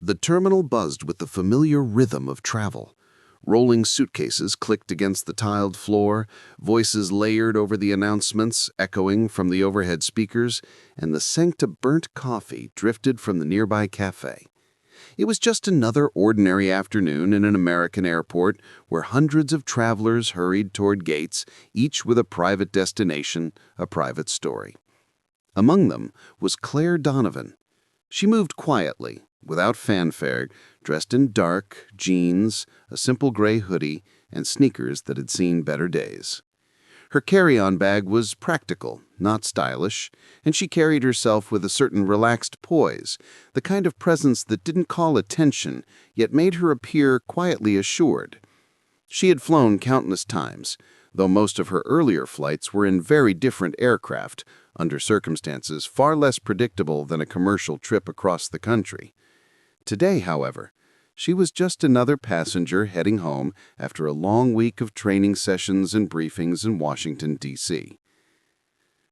The terminal buzzed with the familiar rhythm of travel. Rolling suitcases clicked against the tiled floor, voices layered over the announcements, echoing from the overhead speakers, and the scent of burnt coffee drifted from the nearby cafe. It was just another ordinary afternoon in an American airport where hundreds of travelers hurried toward gates, each with a private destination, a private story. Among them was Clare Donovan. She moved quietly, without fanfare, dressed in dark, jeans, a simple gray hoodie, and sneakers that had seen better days. Her carry-on bag was practical, not stylish, and she carried herself with a certain relaxed poise, the kind of presence that didn't call attention, yet made her appear quietly assured. She had flown countless times, though most of her earlier flights were in very different aircraft, under circumstances far less predictable than a commercial trip across the country. Today, however, she was just another passenger heading home after a long week of training sessions and briefings in Washington, D.C.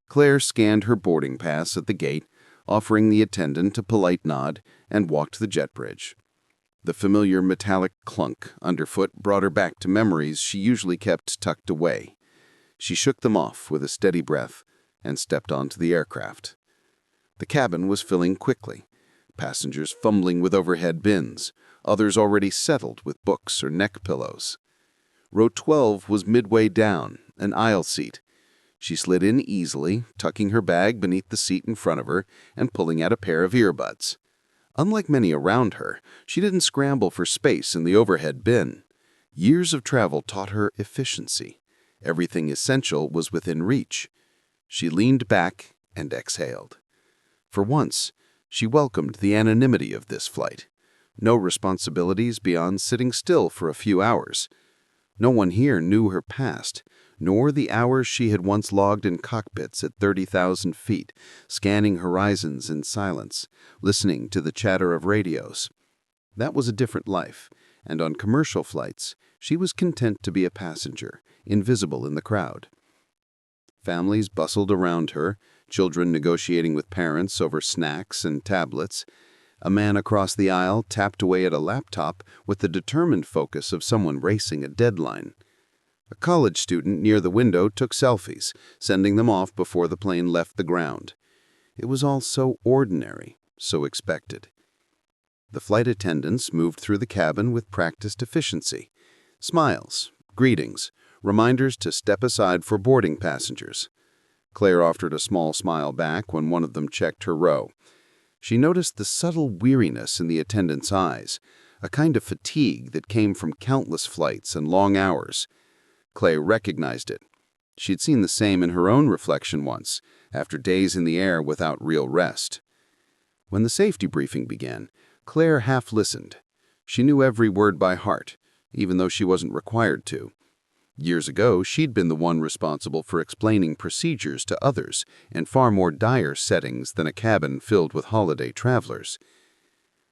Claire scanned her boarding pass at the gate, offering the attendant a polite nod, and walked the jet bridge. The familiar metallic clunk underfoot brought her back to memories she usually kept tucked away. She shook them off with a steady breath and stepped onto the aircraft. The cabin was filling quickly, passengers fumbling with overhead bins, others already settled with books or neck pillows. Row 12 was midway down, an aisle seat. She slid in easily, tucking her bag beneath the seat in front of her and pulling out a pair of earbuds. Unlike many around her, she didn't scramble for space in the overhead bin. Years of travel taught her efficiency. Everything essential was within reach. She leaned back and exhaled. For once, she welcomed the anonymity of this flight. No responsibilities beyond sitting still for a few hours. No one here knew her past, nor the hours she had once logged in cockpits at 30,000 feet, scanning horizons in silence, listening to the chatter of radios. That was a different life, and on commercial flights, she was content to be a passenger, invisible in the crowd. Families bustled around her, children negotiating with parents over snacks and tablets. A man across the aisle tapped away at a laptop with the determined focus of someone racing a deadline. A college student near the window took selfies, sending them off before the plane left the ground. It was all so ordinary, so expected. The flight attendants moved through the cabin with practiced efficiency. Smiles, greetings, reminders to step aside for boarding passengers. Claire offered a small smile back when one of them checked her row. She noticed the subtle weariness in the attendant's eyes, a kind of fatigue that came from countless flights and long hours. Claire recognized it. She'd seen the same in her own reflection once, after days in the air without real rest. When the safety briefing began, Claire half listened. She knew every word by heart, even though she wasn't required to. Years ago, she'd been the one responsible for explaining procedures to others in far more dire settings than a cabin filled with holiday travelers.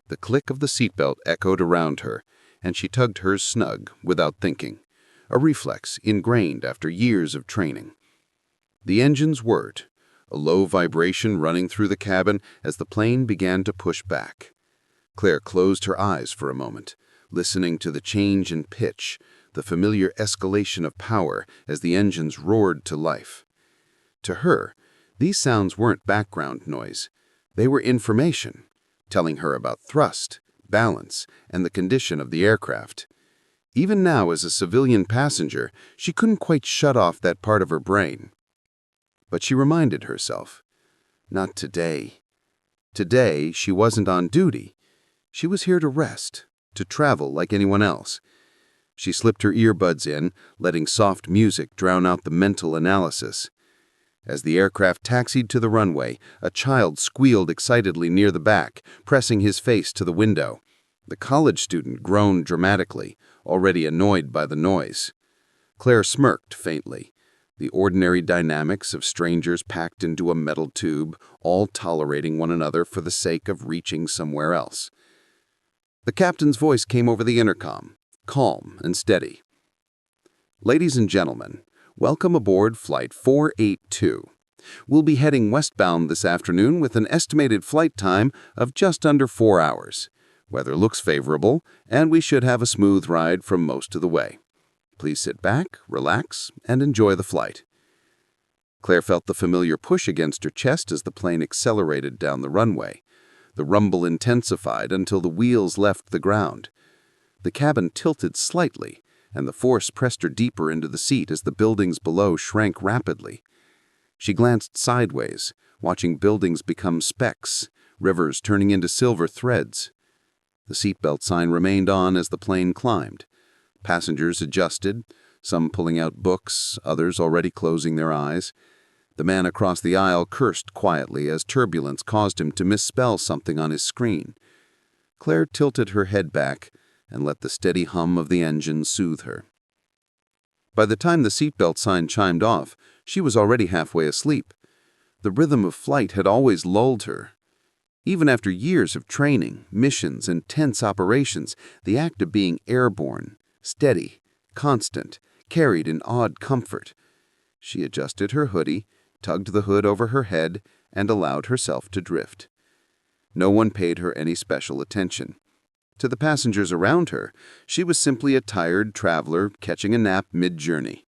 The click of the seatbelt echoed around her, and she tugged hers snug without thinking, a reflex ingrained after years of training. The engines whirred, a low vibration running through the cabin as the plane began to push back. Claire closed her eyes for a moment, listening to the change in pitch, the familiar escalation of power as the engines roared to life. To her, these sounds weren't background noise. They were information, telling her about thrust, balance, and the condition of the aircraft. Even now, as a civilian passenger, she couldn't quite shut off that part of her brain. But she reminded herself, not today. Today, she wasn't on duty. She was here to rest, to travel like anyone else. She slipped her earbuds in, letting soft music drown out the mental analysis. As the aircraft taxied to the runway, a child squealed excitedly near the back, pressing his face to the window. The college student groaned dramatically, already annoyed by the noise. Claire smirked faintly. The ordinary dynamics of strangers packed into a metal tube, all tolerating one another for the sake of reaching somewhere else. The captain's voice came over the intercom, calm and steady. Ladies and gentlemen, welcome aboard Flight 482. We'll be heading westbound this afternoon with an estimated flight time of just under 4 hours. Weather looks favorable, and we should have a smooth ride from most of the way. Please sit back, relax, and enjoy the flight." Claire felt the familiar push against her chest as the plane accelerated down the runway. The rumble intensified until the wheels left the ground. The cabin tilted slightly, and the force pressed her deeper into the seat as the buildings below shrank rapidly. She glanced sideways, watching buildings become specks, rivers turning into silver threads. The seatbelt sign remained on as the plane climbed. Passengers adjusted, some pulling out books, others already closing their eyes. The man across the aisle cursed quietly as turbulence caused him to misspell something on his screen. Claire tilted her head back and let the steady hum of the engine soothe her. By the time the seatbelt sign chimed off, she was already halfway asleep. The rhythm of flight had always lulled her. Even after years of training, missions, and tense operations, the act of being airborne, steady, constant, carried an odd comfort. She adjusted her hoodie, tugged the hood over her head, and allowed herself to drift. No one paid her any special attention. To the passengers around her, she was simply a tired traveler catching a nap mid-journey.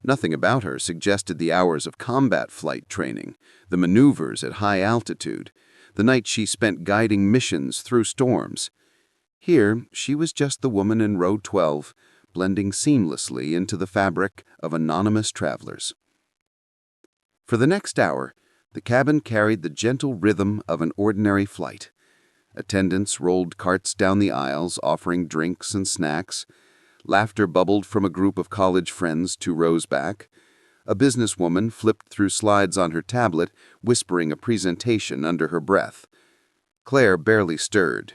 Nothing about her suggested the hours of combat flight training, the maneuvers at high altitude, the night she spent guiding missions through storms. Here, she was just the woman in row 12, blending seamlessly into the fabric of anonymous travelers. For the next hour, the cabin carried the gentle rhythm of an ordinary flight. Attendants rolled carts down the aisles, offering drinks and snacks. Laughter bubbled from a group of college friends 2 rows back. A businesswoman flipped through slides on her tablet, whispering a presentation under her breath. Claire barely stirred.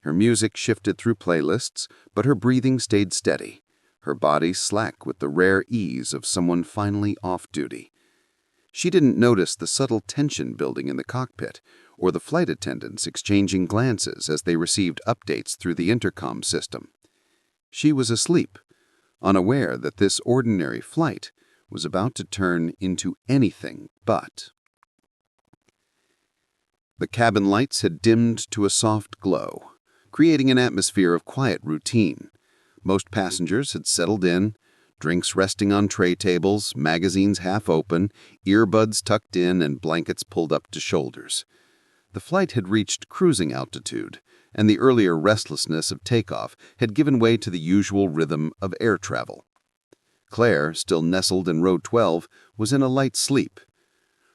Her music shifted through playlists, but her breathing stayed steady, her body slack with the rare ease of someone finally off duty. She didn't notice the subtle tension building in the cockpit, or the flight attendants exchanging glances as they received updates through the intercom system. She was asleep, unaware that this ordinary flight was about to turn into anything but. The cabin lights had dimmed to a soft glow, creating an atmosphere of quiet routine. Most passengers had settled in, drinks resting on tray tables, magazines half open, earbuds tucked in, and blankets pulled up to shoulders. The flight had reached cruising altitude, and the earlier restlessness of takeoff had given way to the usual rhythm of air travel. Claire, still nestled in row 12, was in a light sleep.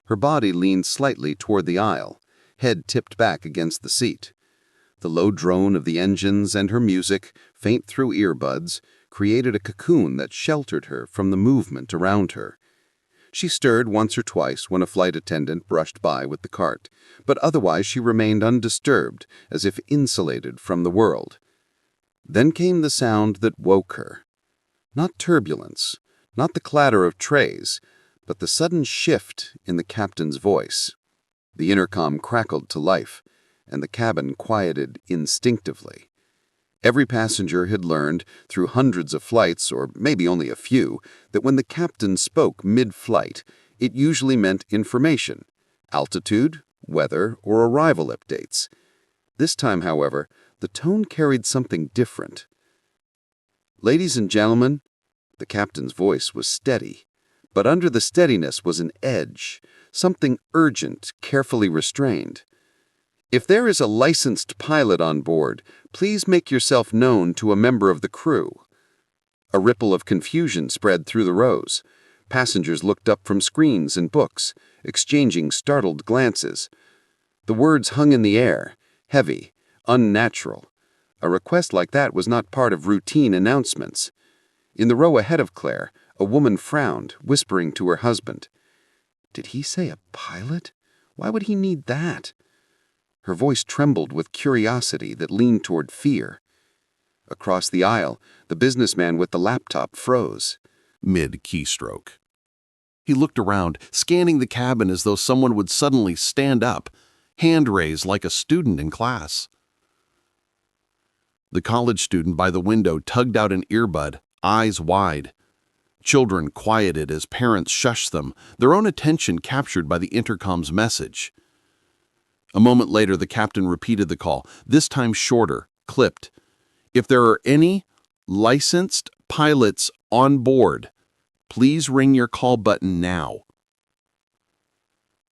Her body leaned slightly toward the aisle, head tipped back against the seat. The low drone of the engines and her music, faint through earbuds, created a cocoon that sheltered her from the movement around her. She stirred once or twice when a flight attendant brushed by with the cart, but otherwise she remained undisturbed, as if insulated from the world. Then came the sound that woke her. Not turbulence, not the clatter of trays, but the sudden shift in the captain's voice. The intercom crackled to life, and the cabin quieted instinctively. Every passenger had learned, through hundreds of flights, or maybe only a few, that when the captain spoke mid-flight, it usually meant information, altitude, weather, or arrival updates. This time, however, the tone carried something different. "Ladies and gentlemen," the captain's voice was steady, but under the steadiness was an edge, something urgent, carefully restrained. "If there is a licensed pilot on board, please make yourself known to a member of the crew." A ripple of confusion spread through the rows. Passengers looked up from screens and books, exchanging startled glances. The words hung in the air, heavy, unnatural. A request like that was not part of routine announcements. In the row ahead of Claire, a woman frowned, whispering to her husband. Did he say a pilot? Why would he need that? Her voice trembled with curiosity that leaned toward fear. Across the aisle, the businessman with the laptop froze. Mid-keystroke. He looked around, scanning the cabin as though someone would suddenly stand up, hand raised like a student in class. The college student by the window tugged out an earbud, eyes wide. Children quieted as parents shushed them, their own attention captured by the intercom's message. A moment later, the captain repeated the call, this time shorter, clipped. If there are any licensed pilots on board, please ring your call button now.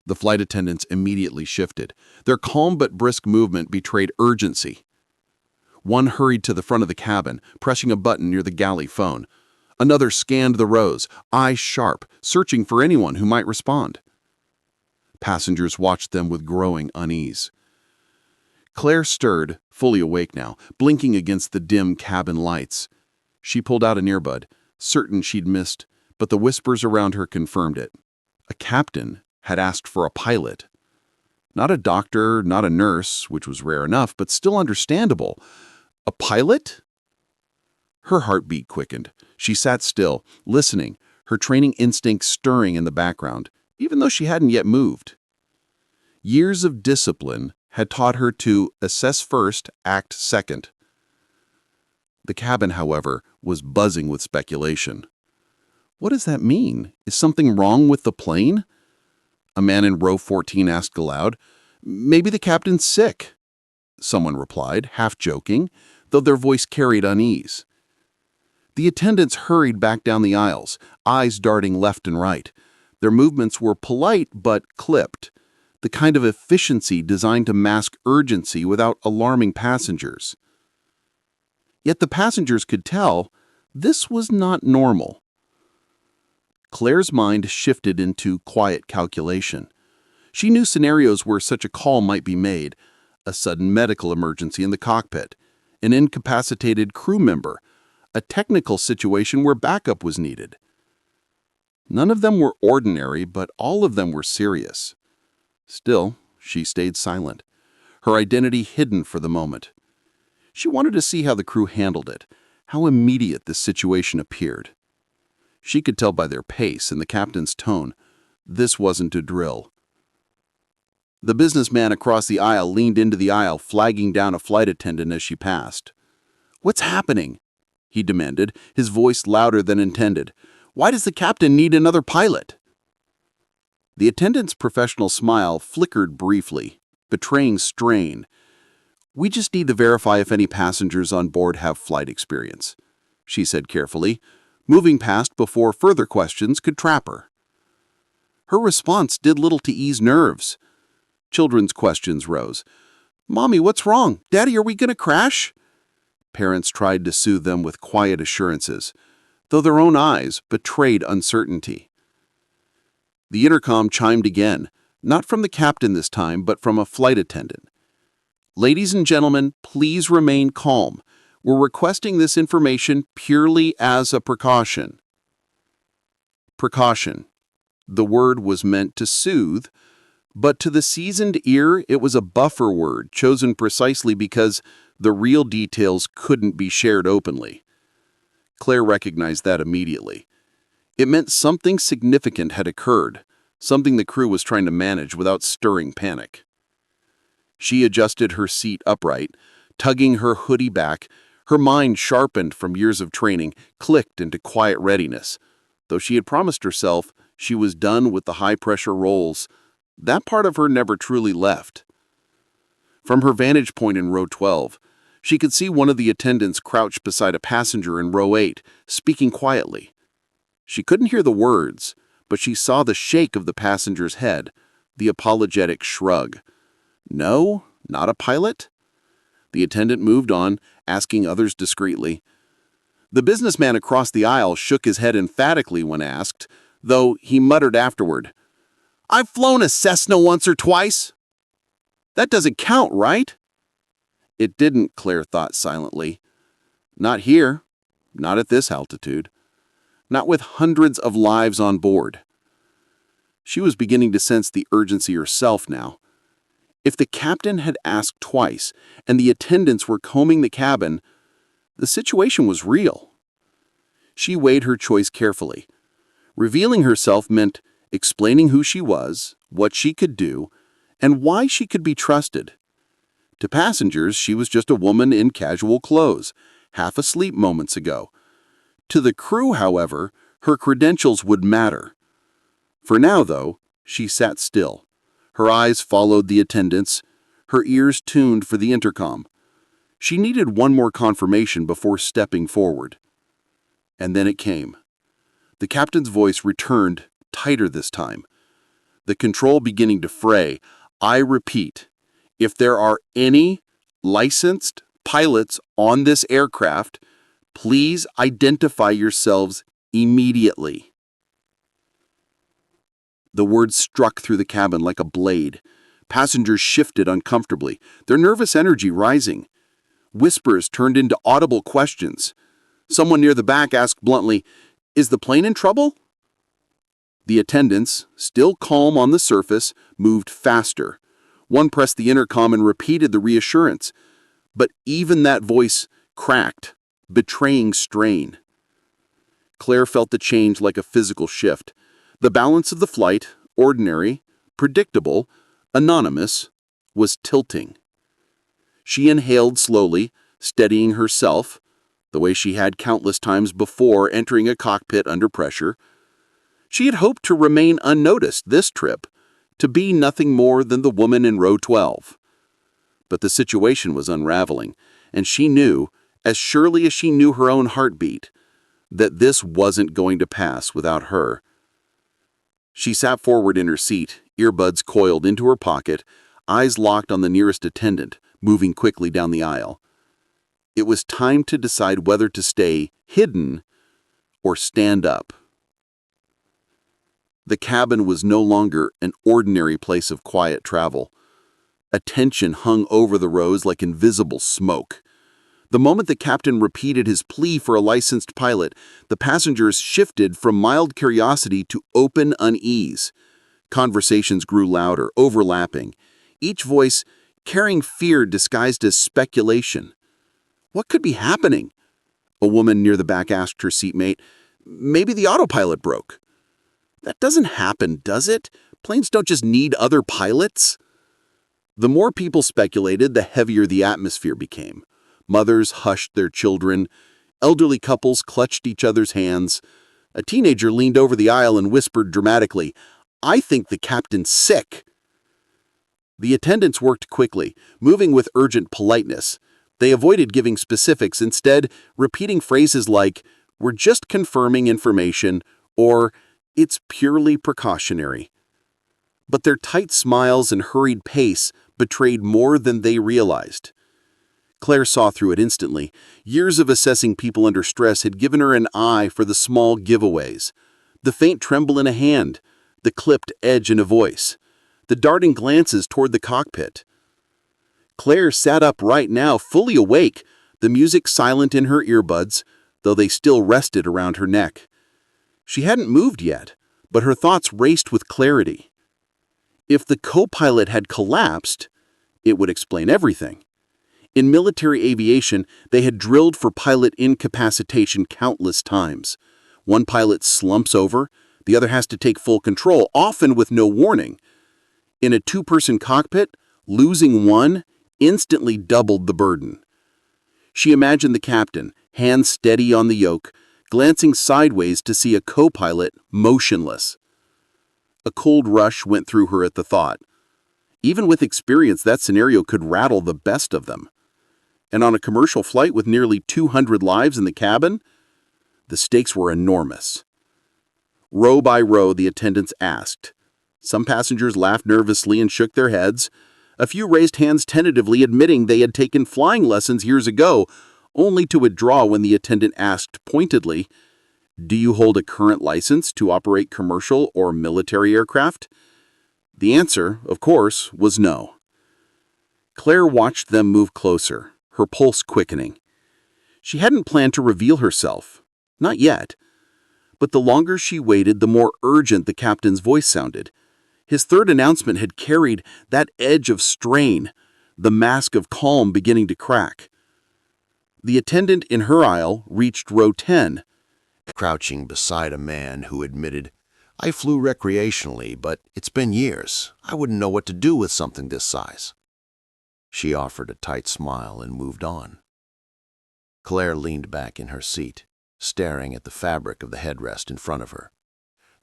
The flight attendants immediately shifted. Their calm but brisk movement betrayed urgency. One hurried to the front of the cabin, pressing a button near the galley phone. Another scanned the rows, eyes sharp, searching for anyone who might respond. Passengers watched them with growing unease. Claire stirred, fully awake now, blinking against the dim cabin lights. She pulled out an earbud, certain she'd missed, but the whispers around her confirmed it. A captain had asked for a pilot. Not a doctor, not a nurse, which was rare enough, but still understandable. A pilot? Her heartbeat quickened. She sat still, listening, her training instincts stirring in the background, even though she hadn't yet moved. Years of discipline had taught her to assess first, act second. The cabin, however, was buzzing with speculation. What does that mean? Is something wrong with the plane? A man in row 14 asked aloud. Maybe the captain's sick, someone replied, half joking, though their voice carried unease. The attendants hurried back down the aisles, eyes darting left and right. Their movements were polite but clipped, the kind of efficiency designed to mask urgency without alarming passengers. Yet the passengers could tell this was not normal. Claire's mind shifted into quiet calculation. She knew scenarios where such a call might be made: a sudden medical emergency in the cockpit, an incapacitated crew member, a technical situation where backup was needed. None of them were ordinary, but all of them were serious. Still, she stayed silent, her identity hidden for the moment. She wanted to see how the crew handled it, how immediate this situation appeared. She could tell by their pace and the captain's tone, this wasn't a drill. The businessman across the aisle leaned into the aisle, flagging down a flight attendant as she passed. "What's happening?" he demanded, his voice louder than intended. "Why does the captain need another pilot?" The attendant's professional smile flickered briefly, betraying strain. "We just need to verify if any passengers on board have flight experience," she said carefully, moving past before further questions could trap her. Her response did little to ease nerves. Children's questions rose. "Mommy, what's wrong? Daddy, are we going to crash?" Parents tried to soothe them with quiet assurances, though their own eyes betrayed uncertainty. The intercom chimed again, not from the captain this time, but from a flight attendant. "Ladies and gentlemen, please remain calm. We're requesting this information purely as a precaution." Precaution. The word was meant to soothe, but to the seasoned ear it was a buffer word chosen precisely because the real details couldn't be shared openly. Claire recognized that immediately. It meant something significant had occurred, something the crew was trying to manage without stirring panic. She adjusted her seat upright, tugging her hoodie back. Her mind, sharpened from years of training, clicked into quiet readiness. Though she had promised herself she was done with the high-pressure roles, that part of her never truly left. From her vantage point in row 12, she could see one of the attendants crouched beside a passenger in row 8, speaking quietly. She couldn't hear the words, but she saw the shake of the passenger's head, the apologetic shrug. No, not a pilot? The attendant moved on, asking others discreetly. The businessman across the aisle shook his head emphatically when asked, though he muttered afterward, "I've flown a Cessna once or twice." "That doesn't count, right?" It didn't, Claire thought silently. Not here, not at this altitude, not with hundreds of lives on board. She was beginning to sense the urgency herself now. If the captain had asked twice and the attendants were combing the cabin, the situation was real. She weighed her choice carefully. Revealing herself meant explaining who she was, what she could do, and why she could be trusted. To passengers, she was just a woman in casual clothes, half asleep moments ago. To the crew, however, her credentials would matter. For now, though, she sat still, Her eyes followed the attendants, her ears tuned for the intercom. She needed one more confirmation before stepping forward. And then it came. The captain's voice returned, tighter this time. The control beginning to fray. I repeat, if there are any licensed pilots on this aircraft, please identify yourselves immediately. The words struck through the cabin like a blade. Passengers shifted uncomfortably, their nervous energy rising. Whispers turned into audible questions. Someone near the back asked bluntly, "Is the plane in trouble?" The attendants, still calm on the surface, moved faster. One pressed the intercom and repeated the reassurance. But even that voice cracked, betraying strain. Claire felt the change like a physical shift. The balance of the flight, ordinary, predictable, anonymous, was tilting. She inhaled slowly, steadying herself, the way she had countless times before entering a cockpit under pressure. She had hoped to remain unnoticed this trip, to be nothing more than the woman in row 12. But the situation was unraveling, and she knew, as surely as she knew her own heartbeat, that this wasn't going to pass without her. She sat forward in her seat, earbuds coiled into her pocket, eyes locked on the nearest attendant, moving quickly down the aisle. It was time to decide whether to stay hidden or stand up. The cabin was no longer an ordinary place of quiet travel. Attention hung over the rows like invisible smoke. The moment the captain repeated his plea for a licensed pilot, the passengers shifted from mild curiosity to open unease. Conversations grew louder, overlapping, each voice carrying fear disguised as speculation. What could be happening? A woman near the back asked her seatmate. Maybe the autopilot broke. That doesn't happen, does it? Planes don't just need other pilots. The more people speculated, the heavier the atmosphere became. Mothers hushed their children. Elderly couples clutched each other's hands. A teenager leaned over the aisle and whispered dramatically, "I think the captain's sick." The attendants worked quickly, moving with urgent politeness. They avoided giving specifics, instead repeating phrases like, "We're just confirming information," or "It's purely precautionary." But their tight smiles and hurried pace betrayed more than they realized. Claire saw through it instantly. Years of assessing people under stress had given her an eye for the small giveaways. The faint tremble in a hand, the clipped edge in a voice, the darting glances toward the cockpit. Claire sat up right now, fully awake, the music silent in her earbuds, though they still rested around her neck. She hadn't moved yet, but her thoughts raced with clarity. If the co-pilot had collapsed, it would explain everything. In military aviation, they had drilled for pilot incapacitation countless times. One pilot slumps over, the other has to take full control, often with no warning. In a two-person cockpit, losing one instantly doubled the burden. She imagined the captain, hands steady on the yoke, glancing sideways to see a co-pilot motionless. A cold rush went through her at the thought. Even with experience, that scenario could rattle the best of them. And on a commercial flight with nearly 200 lives in the cabin, the stakes were enormous. Row by row, the attendants asked. Some passengers laughed nervously and shook their heads. A few raised hands tentatively, admitting they had taken flying lessons years ago, only to withdraw when the attendant asked pointedly, "Do you hold a current license to operate commercial or military aircraft?" The answer, of course, was no. Claire watched them move closer, her pulse quickening. She hadn't planned to reveal herself, not yet. But the longer she waited, the more urgent the captain's voice sounded. His third announcement had carried that edge of strain, the mask of calm beginning to crack. The attendant in her aisle reached row 10. Crouching beside a man who admitted, "I flew recreationally, but it's been years. I wouldn't know what to do with something this size." She offered a tight smile and moved on. Claire leaned back in her seat, staring at the fabric of the headrest in front of her.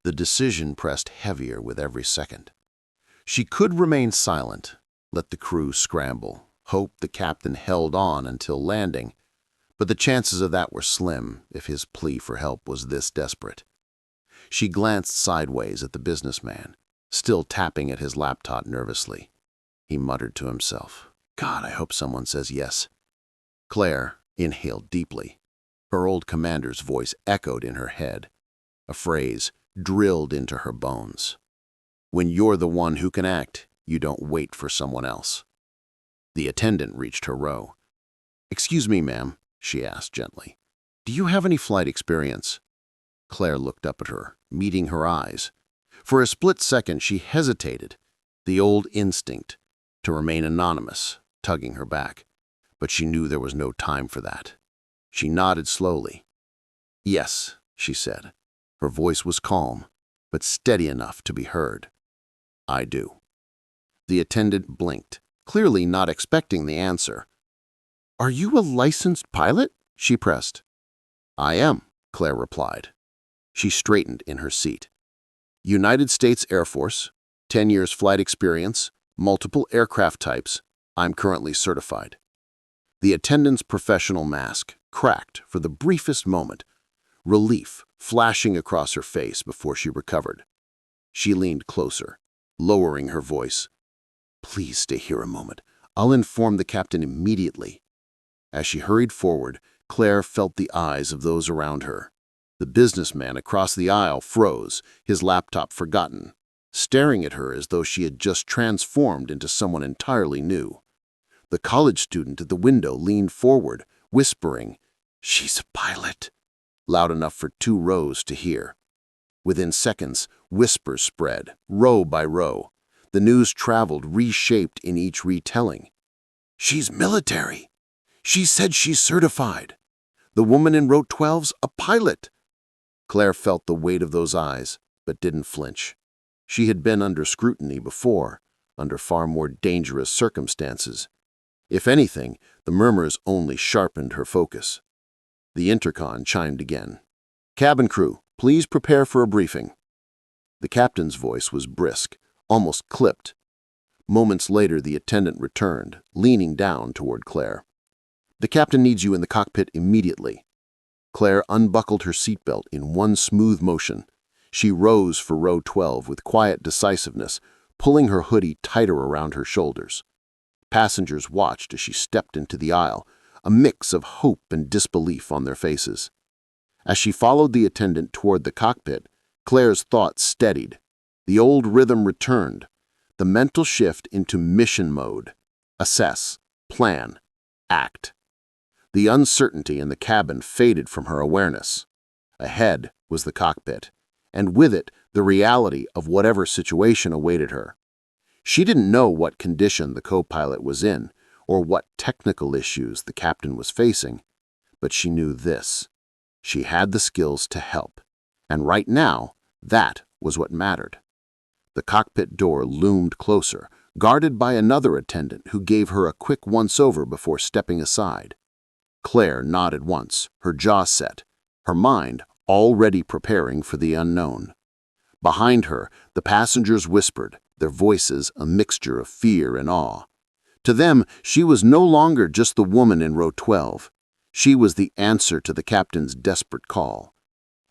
The decision pressed heavier with every second. She could remain silent, let the crew scramble, hope the captain held on until landing, but the chances of that were slim if his plea for help was this desperate. She glanced sideways at the businessman, still tapping at his laptop nervously. He muttered to himself, "God, I hope someone says yes." Claire inhaled deeply. Her old commander's voice echoed in her head, a phrase drilled into her bones. "When you're the one who can act, you don't wait for someone else." The attendant reached her row. "Excuse me, ma'am," she asked gently. "Do you have any flight experience?" Claire looked up at her, meeting her eyes. For a split second she hesitated, the old instinct to remain anonymous, tugging her back. But she knew there was no time for that. She nodded slowly. "Yes," she said. Her voice was calm, but steady enough to be heard. "I do." The attendant blinked, clearly not expecting the answer. "Are you a licensed pilot?" she pressed. "I am," Claire replied. She straightened in her seat. "United States Air Force, 10 years flight experience, multiple aircraft types. I'm currently certified." The attendant's professional mask cracked for the briefest moment, relief flashing across her face before she recovered. She leaned closer, lowering her voice. "Please stay here a moment. I'll inform the captain immediately." As she hurried forward, Claire felt the eyes of those around her. The businessman across the aisle froze, his laptop forgotten, staring at her as though she had just transformed into someone entirely new. The college student at the window leaned forward, whispering, "She's a pilot," loud enough for 2 rows to hear. Within seconds, whispers spread, row by row. The news traveled, reshaped in each retelling. "She's military. She said she's certified. The woman in row 12's a pilot." Claire felt the weight of those eyes, but didn't flinch. She had been under scrutiny before, under far more dangerous circumstances. If anything, the murmurs only sharpened her focus. The intercom chimed again. "Cabin crew, please prepare for a briefing." The captain's voice was brisk, almost clipped. Moments later, the attendant returned, leaning down toward Claire. "The captain needs you in the cockpit immediately." Claire unbuckled her seatbelt in one smooth motion. She rose for row 12 with quiet decisiveness, pulling her hoodie tighter around her shoulders. Passengers watched as she stepped into the aisle, a mix of hope and disbelief on their faces. As she followed the attendant toward the cockpit, Claire's thoughts steadied. The old rhythm returned, the mental shift into mission mode. Assess, plan, act. The uncertainty in the cabin faded from her awareness. Ahead was the cockpit, and with it the reality of whatever situation awaited her. She didn't know what condition the co-pilot was in, or what technical issues the captain was facing, but she knew this. She had the skills to help, and right now, that was what mattered. The cockpit door loomed closer, guarded by another attendant who gave her a quick once-over before stepping aside. Claire nodded once, her jaw set, her mind already preparing for the unknown. Behind her, the passengers whispered, their voices a mixture of fear and awe. To them, she was no longer just the woman in row 12. She was the answer to the captain's desperate call.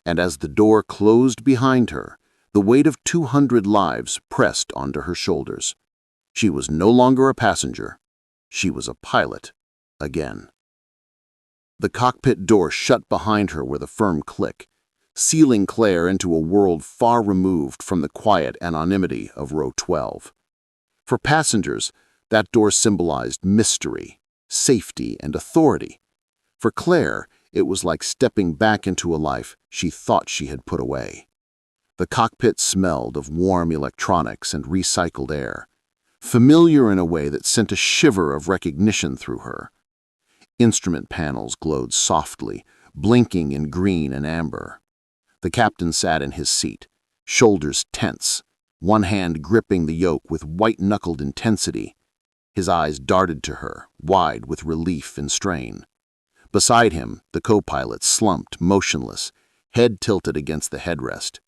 And as the door closed behind her, the weight of 200 lives pressed onto her shoulders. She was no longer a passenger. She was a pilot again. The cockpit door shut behind her with a firm click, sealing Claire into a world far removed from the quiet anonymity of row 12. For passengers, that door symbolized mystery, safety, and authority. For Claire, it was like stepping back into a life she thought she had put away. The cockpit smelled of warm electronics and recycled air, familiar in a way that sent a shiver of recognition through her. Instrument panels glowed softly, blinking in green and amber. The captain sat in his seat, shoulders tense, one hand gripping the yoke with white-knuckled intensity. His eyes darted to her, wide with relief and strain. Beside him, the co-pilot slumped, motionless, head tilted against the headrest,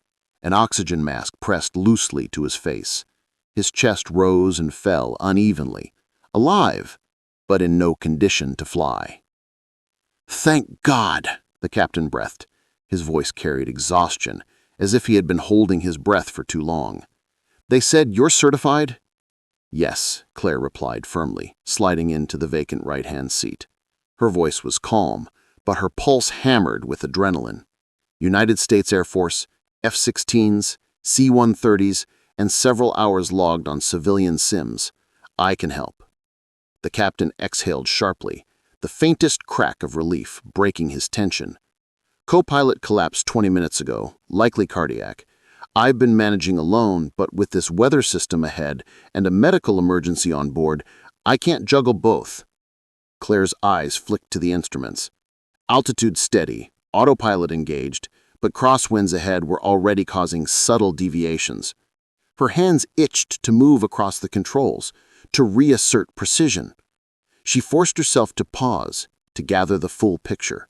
an oxygen mask pressed loosely to his face. His chest rose and fell unevenly, alive, but in no condition to fly. "Thank God," the captain breathed. His voice carried exhaustion, as if he had been holding his breath for too long. "They said you're certified?" "Yes," Claire replied firmly, sliding into the vacant right-hand seat. Her voice was calm, but her pulse hammered with adrenaline. "United States Air Force, F-16s, C-130s, and several hours logged on civilian sims. I can help." The captain exhaled sharply, the faintest crack of relief breaking his tension. "Co-pilot collapsed 20 minutes ago, likely cardiac. I've been managing alone, but with this weather system ahead and a medical emergency on board, I can't juggle both." Claire's eyes flicked to the instruments. Altitude steady, autopilot engaged, but crosswinds ahead were already causing subtle deviations. Her hands itched to move across the controls, to reassert precision. She forced herself to pause, to gather the full picture.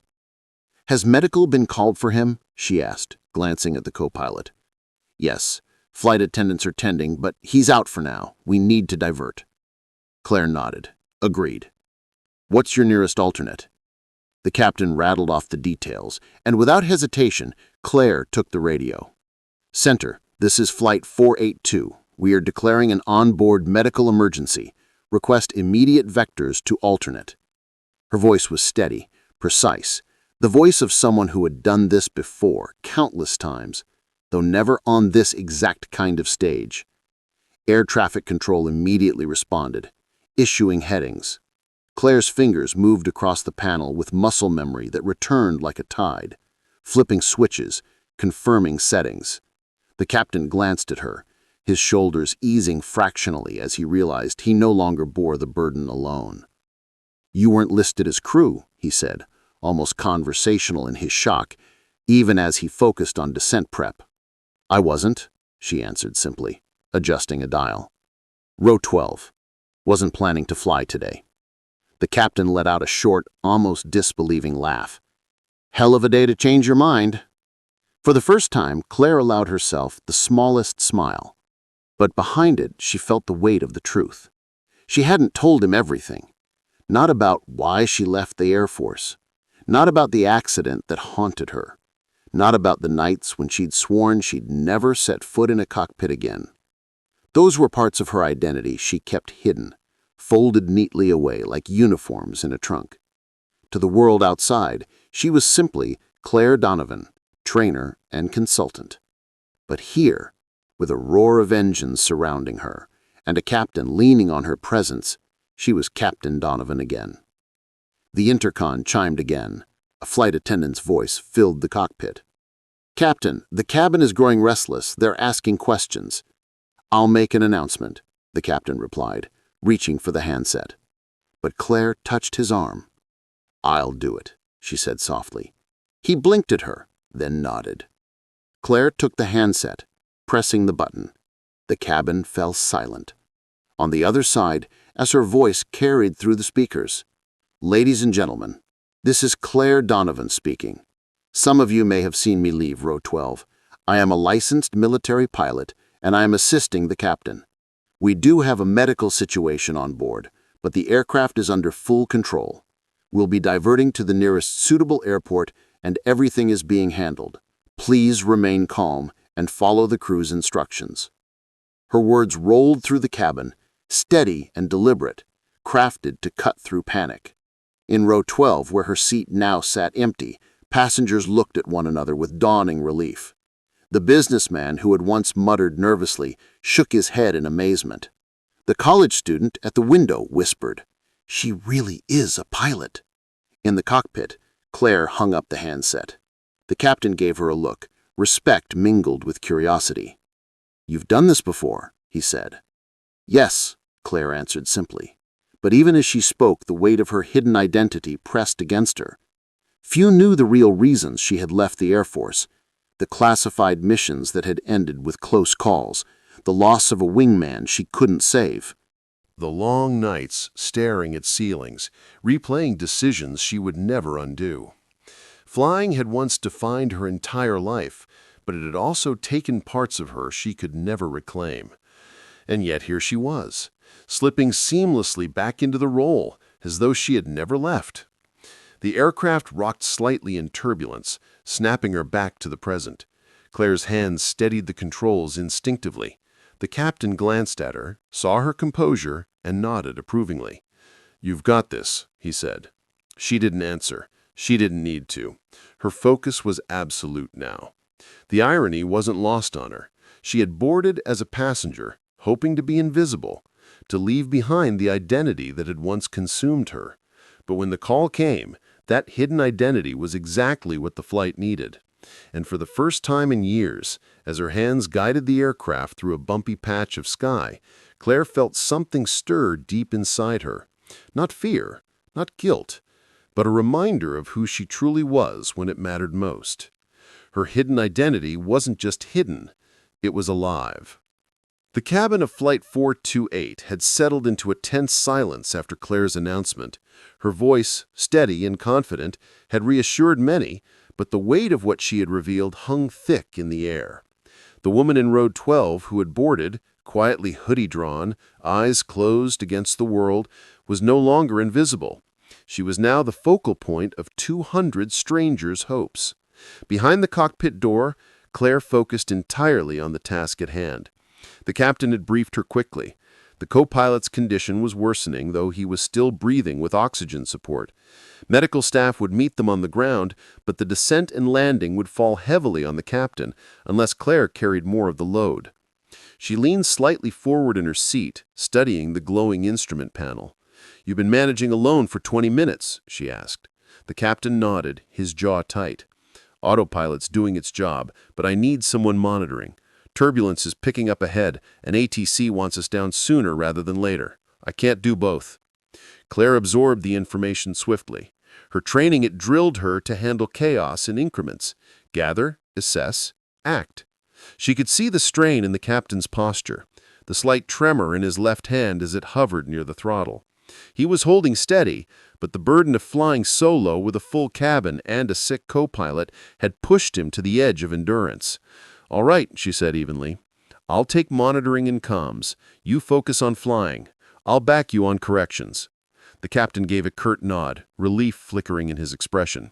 "Has medical been called for him?" she asked, glancing at the co-pilot. "Yes, flight attendants are tending, but he's out for now. We need to divert." Claire nodded. "Agreed. What's your nearest alternate?" The captain rattled off the details, and without hesitation, Claire took the radio. "Center, this is Flight 482. We are declaring an onboard medical emergency. Request immediate vectors to alternate." Her voice was steady, precise, the voice of someone who had done this before, countless times, though never on this exact kind of stage. Air traffic control immediately responded, issuing headings. Claire's fingers moved across the panel with muscle memory that returned like a tide, flipping switches, confirming settings. The captain glanced at her, his shoulders easing fractionally as he realized he no longer bore the burden alone. "You weren't listed as crew," he said, almost conversational in his shock, even as he focused on descent prep. "I wasn't," she answered simply, adjusting a dial. "Row 12. Wasn't planning to fly today." The captain let out a short, almost disbelieving laugh. "Hell of a day to change your mind." For the first time, Claire allowed herself the smallest smile. But behind it, she felt the weight of the truth. She hadn't told him everything. Not about why she left the Air Force. Not about the accident that haunted her. Not about the nights when she'd sworn she'd never set foot in a cockpit again. Those were parts of her identity she kept hidden, folded neatly away like uniforms in a trunk. To the world outside, she was simply Clare Donovan, trainer and consultant. But here, with a roar of engines surrounding her, and a captain leaning on her presence, she was Captain Donovan again. The intercom chimed again. A flight attendant's voice filled the cockpit. "Captain, the cabin is growing restless. They're asking questions." "I'll make an announcement," the captain replied, reaching for the handset. But Claire touched his arm. "I'll do it," she said softly. He blinked at her, then nodded. Claire took the handset, pressing the button. The cabin fell silent. On the other side, as her voice carried through the speakers, "Ladies and gentlemen, this is Clare Donovan speaking. Some of you may have seen me leave Row 12. I am a licensed military pilot, and I am assisting the captain. We do have a medical situation on board, but the aircraft is under full control. We'll be diverting to the nearest suitable airport, and everything is being handled. Please remain calm and follow the crew's instructions." Her words rolled through the cabin, steady and deliberate, crafted to cut through panic. In Row 12, where her seat now sat empty, passengers looked at one another with dawning relief. The businessman who had once muttered nervously shook his head in amazement. The college student at the window whispered, "She really is a pilot." In the cockpit, Claire hung up the handset. The captain gave her a look, respect mingled with curiosity. "You've done this before," he said. "Yes," Claire answered simply. But even as she spoke, the weight of her hidden identity pressed against her. Few knew the real reasons she had left the Air Force, the classified missions that had ended with close calls, the loss of a wingman she couldn't save. The long nights staring at ceilings, replaying decisions she would never undo. Flying had once defined her entire life, but it had also taken parts of her she could never reclaim. And yet here she was, slipping seamlessly back into the role, as though she had never left. The aircraft rocked slightly in turbulence, snapping her back to the present. Claire's hands steadied the controls instinctively. The captain glanced at her, saw her composure, and nodded approvingly. "You've got this," he said. She didn't answer. She didn't need to. Her focus was absolute now. The irony wasn't lost on her. She had boarded as a passenger, hoping to be invisible, to leave behind the identity that had once consumed her. But when the call came, that hidden identity was exactly what the flight needed. And for the first time in years, as her hands guided the aircraft through a bumpy patch of sky, Claire felt something stir deep inside her. Not fear, not guilt, but a reminder of who she truly was when it mattered most. Her hidden identity wasn't just hidden, it was alive. The cabin of Flight 428 had settled into a tense silence after Claire's announcement. Her voice, steady and confident, had reassured many, but the weight of what she had revealed hung thick in the air. The woman in row 12 who had boarded, quietly hoodie drawn, eyes closed against the world, was no longer invisible. She was now the focal point of 200 strangers' hopes. Behind the cockpit door, Claire focused entirely on the task at hand. The captain had briefed her quickly. The co-pilot's condition was worsening, though he was still breathing with oxygen support. Medical staff would meet them on the ground, but the descent and landing would fall heavily on the captain unless Claire carried more of the load. She leaned slightly forward in her seat, studying the glowing instrument panel. "You've been managing alone for 20 minutes, she asked. The captain nodded, his jaw tight. "Autopilot's doing its job, but I need someone monitoring. Turbulence is picking up ahead, and ATC wants us down sooner rather than later. I can't do both." Claire absorbed the information swiftly. Her training had drilled her to handle chaos in increments. Gather, assess, act. She could see the strain in the captain's posture, the slight tremor in his left hand as it hovered near the throttle. He was holding steady, but the burden of flying solo with a full cabin and a sick co-pilot had pushed him to the edge of endurance. "All right," she said evenly. "I'll take monitoring and comms. You focus on flying. I'll back you on corrections." The captain gave a curt nod, relief flickering in his expression.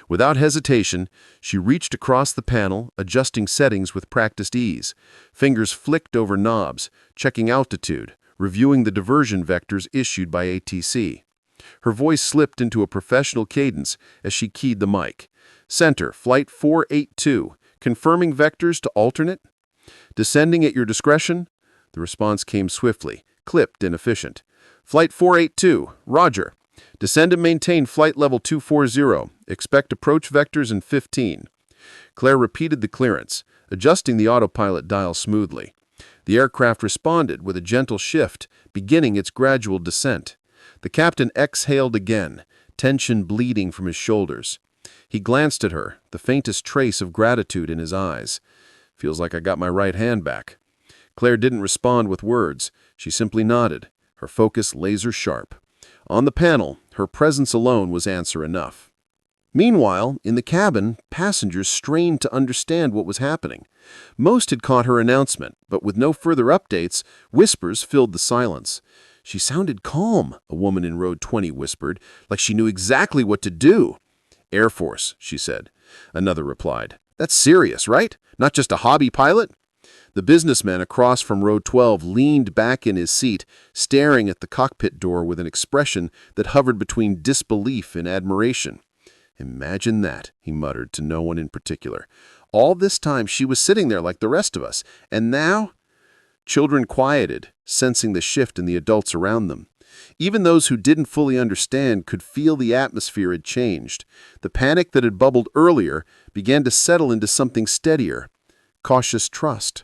Without hesitation, she reached across the panel, adjusting settings with practiced ease. Fingers flicked over knobs, checking altitude, reviewing the diversion vectors issued by ATC. Her voice slipped into a professional cadence as she keyed the mic. "Center, Flight 482, confirming vectors to alternate? Descending at your discretion?" The response came swiftly, clipped and efficient. "Flight 482, roger. Descend and maintain flight level 240. Expect approach vectors in 15. Claire repeated the clearance, adjusting the autopilot dial smoothly. The aircraft responded with a gentle shift, beginning its gradual descent. The captain exhaled again, tension bleeding from his shoulders. He glanced at her, the faintest trace of gratitude in his eyes. "Feels like I got my right hand back." Claire didn't respond with words. She simply nodded, her focus laser sharp. On the panel, her presence alone was answer enough. Meanwhile, in the cabin, passengers strained to understand what was happening. Most had caught her announcement, but with no further updates, whispers filled the silence. "She sounded calm," a woman in row 20 whispered, "like she knew exactly what to do." "Air Force," she said. Another replied. "That's serious, right? Not just a hobby pilot?" The businessman across from row 12 leaned back in his seat, staring at the cockpit door with an expression that hovered between disbelief and admiration. "Imagine that," he muttered to no one in particular. "All this time she was sitting there like the rest of us, and now—" Children quieted, sensing the shift in the adults around them. Even those who didn't fully understand could feel the atmosphere had changed. The panic that had bubbled earlier began to settle into something steadier. Cautious trust.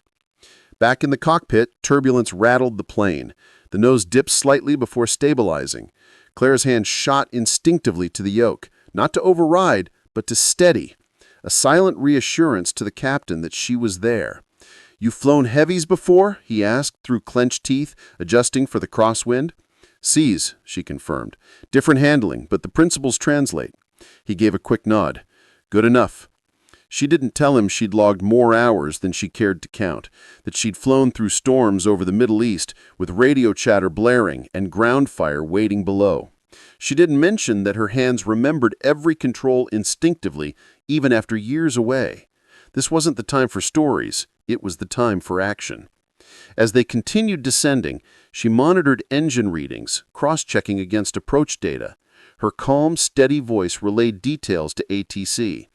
Back in the cockpit, turbulence rattled the plane. The nose dipped slightly before stabilizing. Claire's hand shot instinctively to the yoke, not to override, but to steady. A silent reassurance to the captain that she was there. "You've flown heavies before?" he asked through clenched teeth, adjusting for the crosswind. "C's," she confirmed. "Different handling, but the principles translate." He gave a quick nod. "Good enough." She didn't tell him she'd logged more hours than she cared to count, that she'd flown through storms over the Middle East with radio chatter blaring and ground fire waiting below. She didn't mention that her hands remembered every control instinctively, even after years away. This wasn't the time for stories, it was the time for action. As they continued descending, she monitored engine readings, cross-checking against approach data. Her calm, steady voice relayed details to ATC.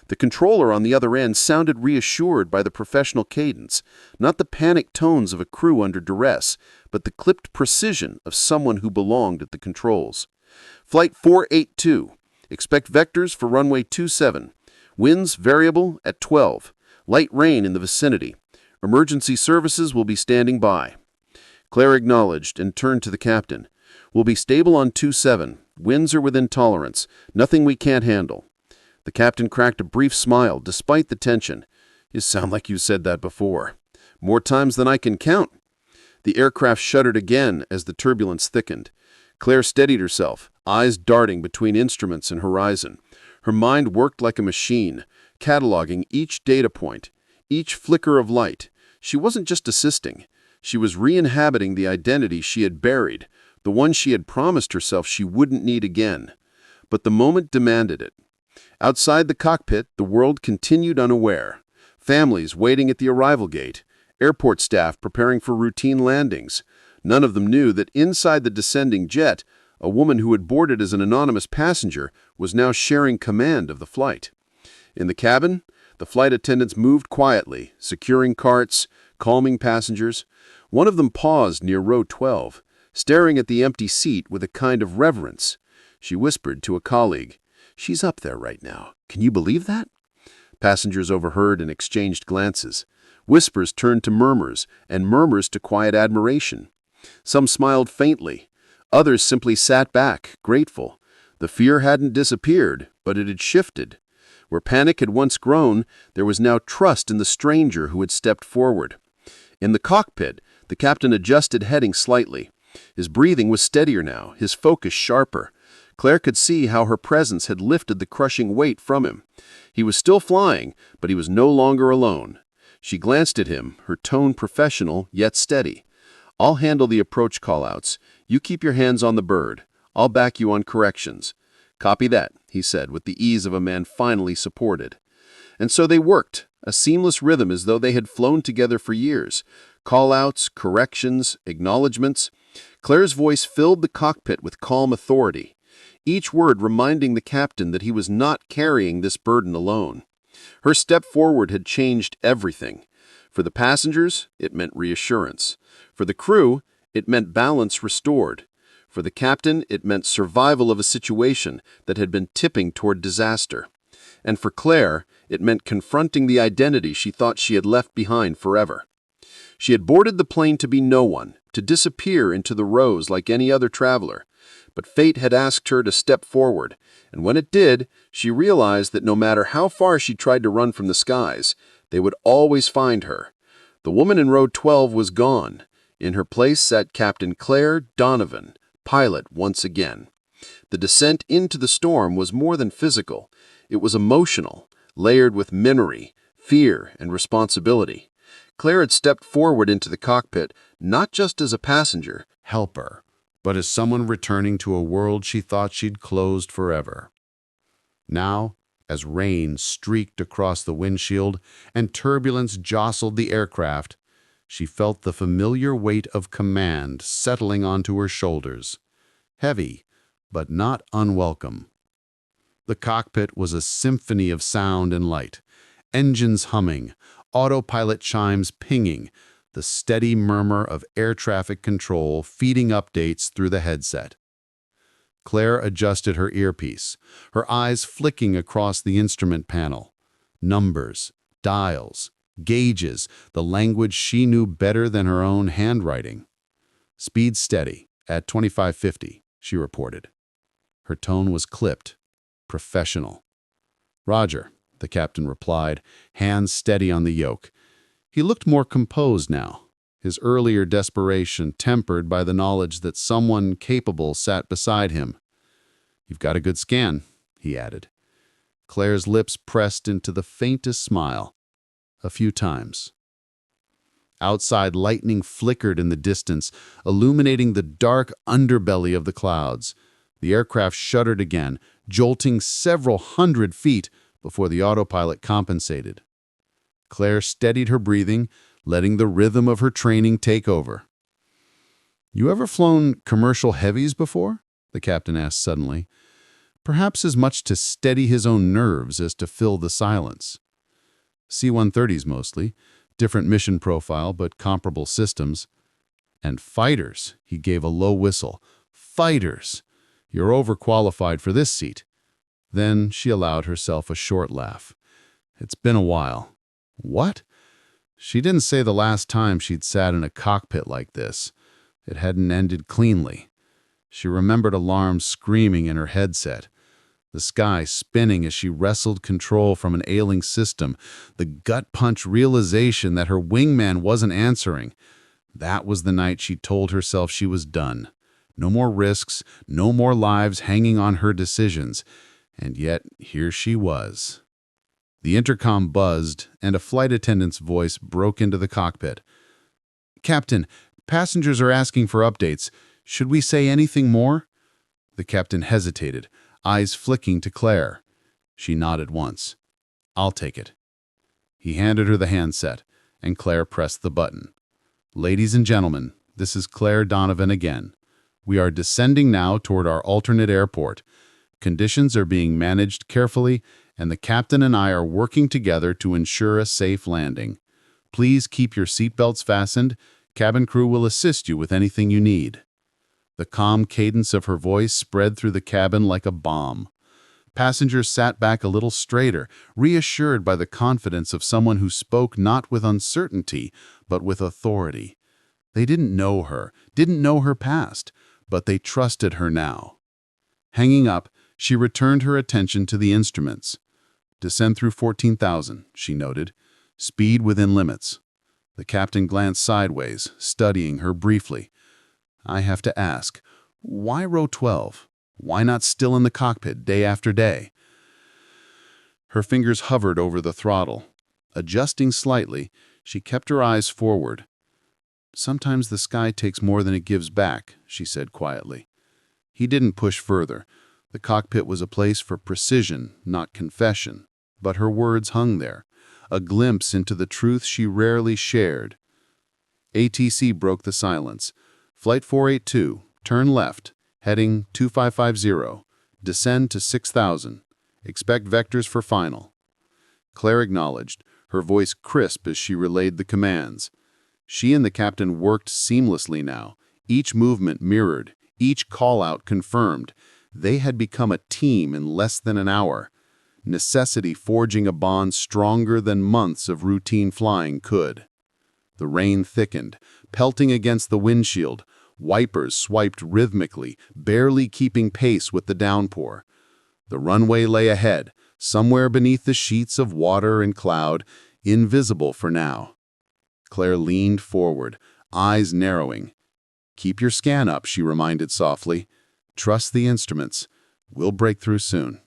The controller on the other end sounded reassured by the professional cadence, not the panicked tones of a crew under duress, but the clipped precision of someone who belonged at the controls. Flight 482. Expect vectors for runway 27. Winds variable at 12. Light rain in the vicinity. Emergency services will be standing by. Claire acknowledged and turned to the captain. We'll be stable on 27. Winds are within tolerance. Nothing we can't handle. The captain cracked a brief smile despite the tension. You sound like you said that before. More times than I can count. The aircraft shuddered again as the turbulence thickened. Claire steadied herself, eyes darting between instruments and horizon. Her mind worked like a machine, cataloging each data point, each flicker of light. She wasn't just assisting. She was re-inhabiting the identity she had buried, the one she had promised herself she wouldn't need again. But the moment demanded it. Outside the cockpit, the world continued unaware. Families waiting at the arrival gate, airport staff preparing for routine landings. None of them knew that inside the descending jet, a woman who had boarded as an anonymous passenger was now sharing command of the flight. In the cabin, the flight attendants moved quietly, securing carts, calming passengers. One of them paused near row 12, staring at the empty seat with a kind of reverence. She whispered to a colleague, "She's up there right now. Can you believe that?" Passengers overheard and exchanged glances. Whispers turned to murmurs, and murmurs to quiet admiration. Some smiled faintly. Others simply sat back, grateful. The fear hadn't disappeared, but it had shifted. Where panic had once grown, there was now trust in the stranger who had stepped forward. In the cockpit, the captain adjusted heading slightly. His breathing was steadier now, his focus sharper. Claire could see how her presence had lifted the crushing weight from him. He was still flying, but he was no longer alone. She glanced at him, her tone professional yet steady. "I'll handle the approach callouts. You keep your hands on the bird. I'll back you on corrections." "Copy that," he said, with the ease of a man finally supported. And so they worked, a seamless rhythm as though they had flown together for years. Callouts, corrections, acknowledgments. Claire's voice filled the cockpit with calm authority, each word reminding the captain that he was not carrying this burden alone. Her step forward had changed everything. For the passengers, it meant reassurance. For the crew, it meant balance restored. For the captain, it meant survival of a situation that had been tipping toward disaster. And for Claire, it meant confronting the identity she thought she had left behind forever. She had boarded the plane to be no one, to disappear into the rows like any other traveler. But fate had asked her to step forward, and when it did, she realized that no matter how far she tried to run from the skies, they would always find her. The woman in row 12 was gone. In her place sat Captain Clare Donovan, pilot once again. The descent into the storm was more than physical. It was emotional, layered with memory, fear, and responsibility. Claire had stepped forward into the cockpit, not just as a passenger, Helper, but as someone returning to a world she thought she'd closed forever. Now, as rain streaked across the windshield and turbulence jostled the aircraft, she felt the familiar weight of command settling onto her shoulders. Heavy, but not unwelcome. The cockpit was a symphony of sound and light. Engines humming, autopilot chimes pinging, the steady murmur of air traffic control feeding updates through the headset. Claire adjusted her earpiece, her eyes flicking across the instrument panel. Numbers, dials, gauges, the language she knew better than her own handwriting. "Speed steady, at 2550, she reported. Her tone was clipped, professional. "Roger," the captain replied, hands steady on the yoke. He looked more composed now, his earlier desperation tempered by the knowledge that someone capable sat beside him. "You've got a good scan," he added. Claire's lips pressed into the faintest smile. A few times. Outside, lightning flickered in the distance, illuminating the dark underbelly of the clouds. The aircraft shuddered again, jolting several hundred feet before the autopilot compensated. Claire steadied her breathing, letting the rhythm of her training take over. "You ever flown commercial heavies before?" the captain asked suddenly, perhaps as much to steady his own nerves as to fill the silence. C-130s mostly, different mission profile but comparable systems. "And fighters," he gave a low whistle. "Fighters! You're overqualified for this seat." Then she allowed herself a short laugh. "It's been a while." "What?" She didn't say the last time she'd sat in a cockpit like this. It hadn't ended cleanly. She remembered alarms screaming in her headset, the sky spinning as she wrestled control from an ailing system, the gut-punch realization that her wingman wasn't answering. That was the night she told herself she was done. No more risks, no more lives hanging on her decisions. And yet, here she was. The intercom buzzed, and a flight attendant's voice broke into the cockpit. "Captain, passengers are asking for updates. Should we say anything more?" The captain hesitated, eyes flicking to Claire. She nodded once. "I'll take it." He handed her the handset, and Claire pressed the button. "Ladies and gentlemen, this is Clare Donovan again. We are descending now toward our alternate airport. Conditions are being managed carefully, and the captain and I are working together to ensure a safe landing. Please keep your seatbelts fastened. Cabin crew will assist you with anything you need." The calm cadence of her voice spread through the cabin like a bomb. Passengers sat back a little straighter, reassured by the confidence of someone who spoke not with uncertainty, but with authority. They didn't know her past, but they trusted her now. Hanging up, she returned her attention to the instruments. "Descend through 14,000, she noted. "Speed within limits." The captain glanced sideways, studying her briefly. "I have to ask, why row 12? Why not still in the cockpit day after day?" Her fingers hovered over the throttle. Adjusting slightly, she kept her eyes forward. "Sometimes the sky takes more than it gives back," she said quietly. He didn't push further. The cockpit was a place for precision, not confession. But her words hung there, a glimpse into the truth she rarely shared. ATC broke the silence. "Flight 482, turn left, heading 2550, descend to 6,000. Expect vectors for final." Claire acknowledged, her voice crisp as she relayed the commands. She and the captain worked seamlessly now, each movement mirrored, each call-out confirmed. They had become a team in less than an hour. Necessity forging a bond stronger than months of routine flying could. The rain thickened, pelting against the windshield. Wipers swiped rhythmically, barely keeping pace with the downpour. The runway lay ahead, somewhere beneath the sheets of water and cloud, invisible for now. Claire leaned forward, eyes narrowing. "Keep your scan up," she reminded softly. "Trust the instruments. We'll break through soon."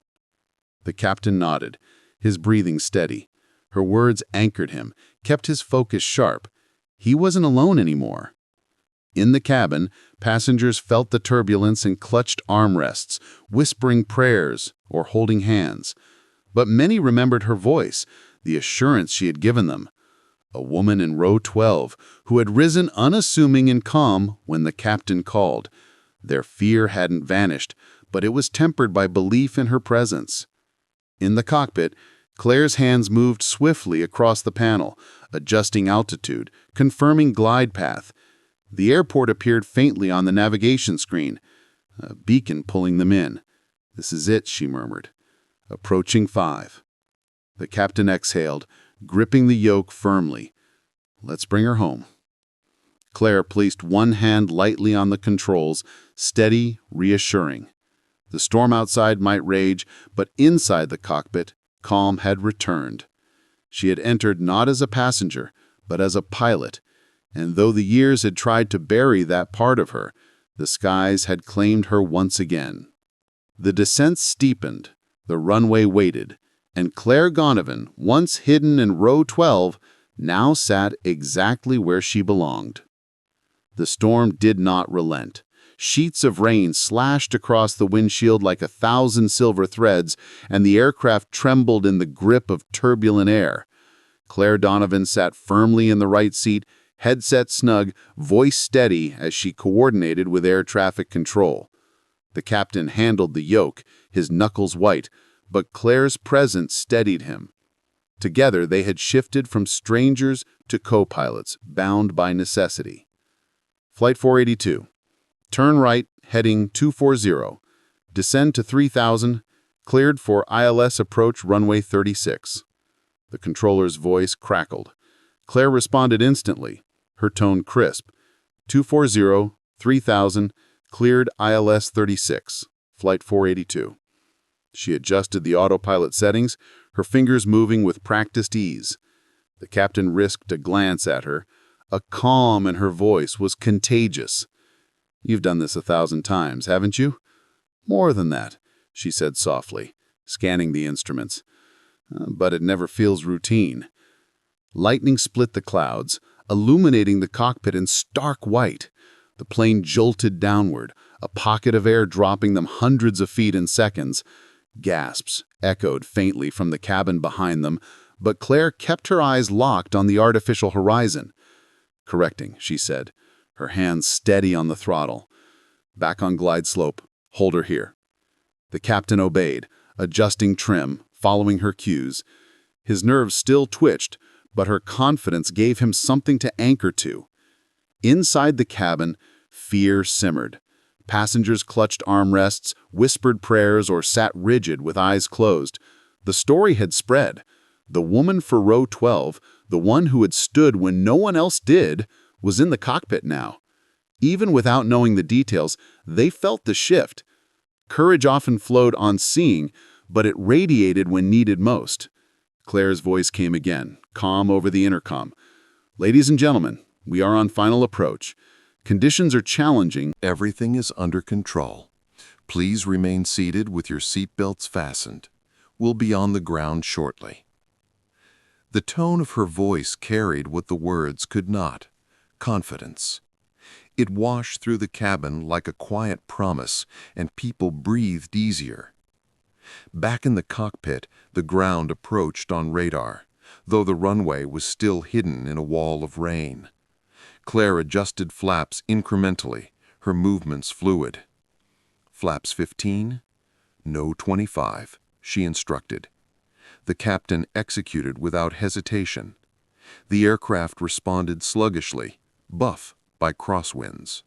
The captain nodded, his breathing steady. Her words anchored him, kept his focus sharp. He wasn't alone anymore. In the cabin, passengers felt the turbulence and clutched armrests, whispering prayers or holding hands. But many remembered her voice, the assurance she had given them. A woman in row 12 who had risen unassuming and calm when the captain called. Their fear hadn't vanished, but it was tempered by belief in her presence. In the cockpit, Claire's hands moved swiftly across the panel, adjusting altitude, confirming glide path. The airport appeared faintly on the navigation screen, a beacon pulling them in. "This is it," she murmured. "Approaching 5." The captain exhaled, gripping the yoke firmly. "Let's bring her home." Claire placed one hand lightly on the controls, steady, reassuring. The storm outside might rage, but inside the cockpit, calm had returned. She had entered not as a passenger, but as a pilot, and though the years had tried to bury that part of her, the skies had claimed her once again. The descent steepened, the runway waited, And Clare Donovan, once hidden in row 12, now sat exactly where she belonged. The storm did not relent. Sheets of rain slashed across the windshield like 1,000 silver threads, and the aircraft trembled in the grip of turbulent air. Clare Donovan sat firmly in the right seat, headset snug, voice steady as she coordinated with air traffic control. The captain handled the yoke, his knuckles white, but Claire's presence steadied him. Together they had shifted from strangers to co-pilots, bound by necessity. Flight 482. Turn right, heading 240. Descend to 3000, cleared for ILS approach runway 36. The controller's voice crackled. Claire responded instantly, her tone crisp. 240, 3000, cleared ILS 36, Flight 482. She adjusted the autopilot settings, her fingers moving with practiced ease. The captain risked a glance at her. A calm in her voice was contagious. "You've done this 1,000 times, haven't you?" "More than that," she said softly, scanning the instruments. "But it never feels routine." Lightning split the clouds, illuminating the cockpit in stark white. The plane jolted downward, a pocket of air dropping them hundreds of feet in seconds. Gasps echoed faintly from the cabin behind them, but Claire kept her eyes locked on the artificial horizon. "Correcting," she said, her hands steady on the throttle. "Back on glide slope. Hold her here." The captain obeyed, adjusting trim, following her cues. His nerves still twitched, but her confidence gave him something to anchor to. Inside the cabin, fear simmered. Passengers clutched armrests, whispered prayers, or sat rigid with eyes closed. The story had spread. The woman for row 12, the one who had stood when no one else did, was in the cockpit now. Even without knowing the details, they felt the shift. Courage often flowed on seeing, but it radiated when needed most. Claire's voice came again, calm over the intercom. "Ladies and gentlemen, we are on final approach. Conditions are challenging." Everything is under control. Please remain seated with your seatbelts fastened. We'll be on the ground shortly. The tone of her voice carried what the words could not: confidence. It washed through the cabin like a quiet promise, and people breathed easier. Back in the cockpit, the ground approached on radar, though the runway was still hidden in a wall of rain. Claire adjusted flaps incrementally, her movements fluid. "Flaps 15, no 25, she instructed. The captain executed without hesitation. The aircraft responded sluggishly, buff by crosswinds.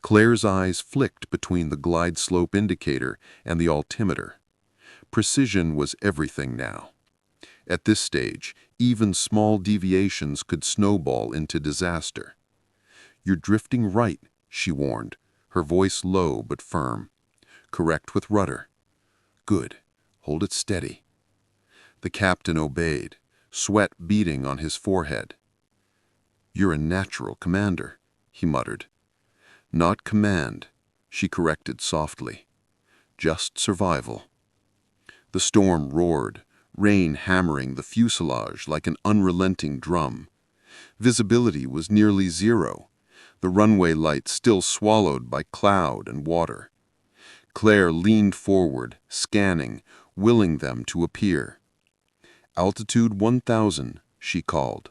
Claire's eyes flicked between the glide slope indicator and the altimeter. Precision was everything now. At this stage, even small deviations could snowball into disaster. "You're drifting right," she warned, her voice low but firm. "Correct with rudder." "Good. Hold it steady." The captain obeyed, sweat beading on his forehead. "You're a natural commander," he muttered. "Not command," she corrected softly. "Just survival." The storm roared, rain hammering the fuselage like an unrelenting drum. Visibility was nearly zero, the runway lights still swallowed by cloud and water. Claire leaned forward, scanning, willing them to appear. "Altitude 1,000, she called.